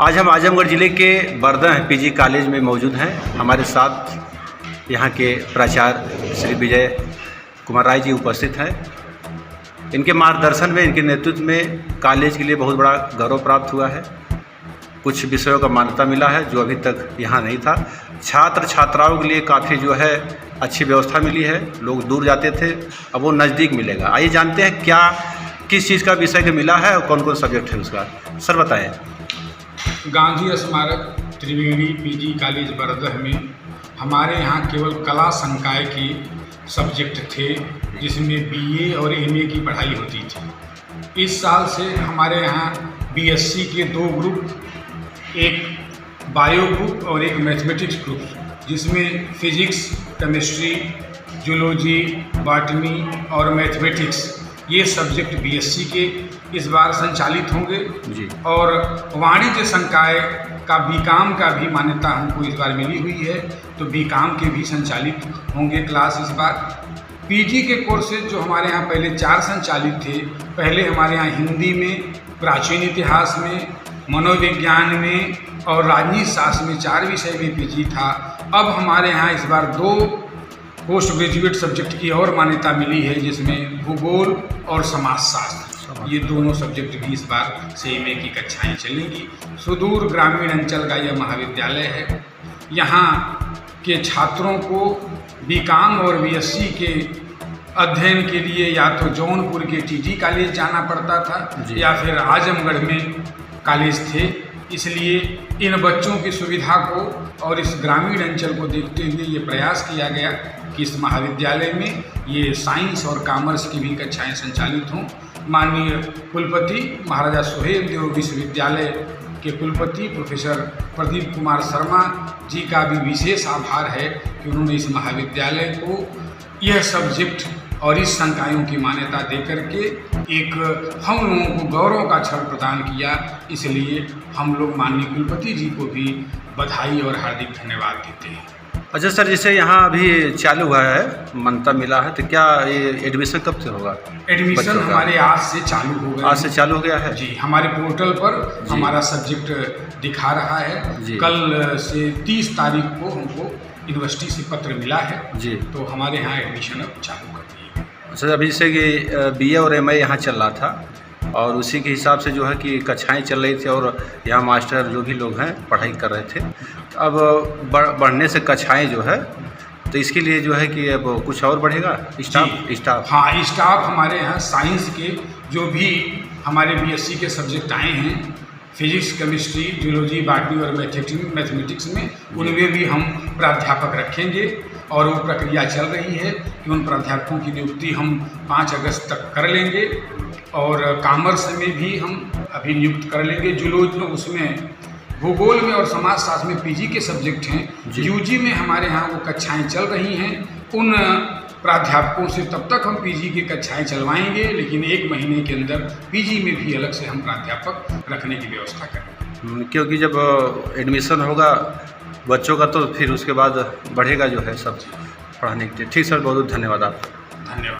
आज हम आजमगढ़ ज़िले के बरदह पीजी कॉलेज में मौजूद हैं। हमारे साथ यहाँ के प्राचार्य श्री विजय कुमार राय जी उपस्थित हैं। इनके मार्गदर्शन में, इनके नेतृत्व में कॉलेज के लिए बहुत बड़ा गौरव प्राप्त हुआ है। कुछ विषयों का मान्यता मिला है जो अभी तक यहाँ नहीं था। छात्र छात्राओं के लिए काफ़ी जो है अच्छी व्यवस्था मिली है। लोग दूर जाते थे, अब वो नज़दीक मिलेगा। आइए जानते हैं क्या किस चीज़ का विषय का मिला है और कौन कौन सब्जेक्ट है उसका। सर बताएं। गांधी स्मारक त्रिवेणी पीजी कॉलेज बरदह में हमारे यहाँ केवल कला संकाय के सब्जेक्ट थे, जिसमें बीए और एमए की पढ़ाई होती थी। इस साल से हमारे यहाँ बीएससी के 2 ग्रुप, एक बायो ग्रुप और एक मैथमेटिक्स ग्रुप, जिसमें फिजिक्स, केमिस्ट्री, जूलॉजी, बॉटनी और मैथमेटिक्स ये सब्जेक्ट बीएससी के इस बार संचालित होंगे जी। और वाणिज्य संकाय का बीकॉम का भी मान्यता हमको इस बार मिली हुई है, तो बीकॉम के भी संचालित होंगे क्लास इस बार। पीजी के कोर्सेज जो हमारे यहाँ पहले 4 संचालित थे, पहले हमारे यहाँ हिंदी में, प्राचीन इतिहास में, मनोविज्ञान में और राजनीति शास्त्र में 4 विषय में पीजी था। अब हमारे यहाँ इस बार 2 पोस्ट ग्रेजुएट सब्जेक्ट की और मान्यता मिली है, जिसमें भूगोल और समाजशास्त्र, ये दोनों सब्जेक्ट भी इस बार से एमए की कक्षाएं चलेंगी। सुदूर ग्रामीण अंचल का यह महाविद्यालय है। यहाँ के छात्रों को बीकॉम और बीएससी के अध्ययन के लिए या तो जौनपुर के टीजी कॉलेज जाना पड़ता था या फिर आजमगढ़ में कॉलेज थे। इसलिए इन बच्चों की सुविधा को और इस ग्रामीण अंचल को देखते हुए ये प्रयास किया गया कि इस महाविद्यालय में ये साइंस और कॉमर्स की भी कक्षाएं संचालित हों। माननीय कुलपति महाराजा सुहेलदेव विश्वविद्यालय के कुलपति प्रोफेसर प्रदीप कुमार शर्मा जी का भी विशेष आभार है कि उन्होंने इस महाविद्यालय को यह सब्जेक्ट और इस संकायों की मान्यता देकर के एक हम लोगों को गौरव का क्षण प्रदान किया। इसलिए हम लोग माननीय कुलपति जी को भी बधाई और हार्दिक धन्यवाद देते हैं। अच्छा सर, जैसे यहाँ अभी चालू हुआ है, मान्यता मिला है, तो क्या ये एडमिशन कब से होगा? एडमिशन हमारे आज से चालू हो गया। आज से चालू हो गया है जी। हमारे पोर्टल पर हमारा सब्जेक्ट दिखा रहा है। कल से 30 तारीख को हमको यूनिवर्सिटी से पत्र मिला है जी, तो हमारे यहाँ एडमिशन अब चालू कर दिए। अच्छा, अभी जैसे कि बीए और एमए यहाँ चल रहा था और उसी के हिसाब से जो है कि कक्षाएं चल रही थी और यहाँ मास्टर जो भी लोग हैं पढ़ाई कर रहे थे। अब बढ़ने से कक्षाएं जो है, तो इसके लिए जो है कि अब कुछ और बढ़ेगा स्टाफ। हाँ, स्टाफ हमारे यहाँ साइंस के जो भी हमारे बीएससी के सब्जेक्ट आए हैं, फिजिक्स, केमिस्ट्री, जूलॉजी, बॉटनी और मैथमेटिक्स में, उनमें भी हम प्राध्यापक रखेंगे और वो प्रक्रिया चल रही है कि उन प्राध्यापकों की नियुक्ति हम 5 अगस्त तक कर लेंगे। और कॉमर्स में भी हम अभी नियुक्त कर लेंगे। जूलॉजी में, उसमें भूगोल में और समाजशास्त्र में पीजी के सब्जेक्ट हैं। यूजी में हमारे यहाँ वो कक्षाएं चल रही हैं। उन प्राध्यापकों से तब तक हम पीजी की कक्षाएं चलवाएंगे, लेकिन 1 महीने के अंदर पीजी में भी अलग से हम प्राध्यापक रखने की व्यवस्था करेंगे। क्योंकि जब एडमिशन होगा बच्चों का, तो फिर उसके बाद बढ़ेगा जो है सब पढ़ाने के लिए। ठीक सर, बहुत बहुत धन्यवाद। आप धन्यवाद।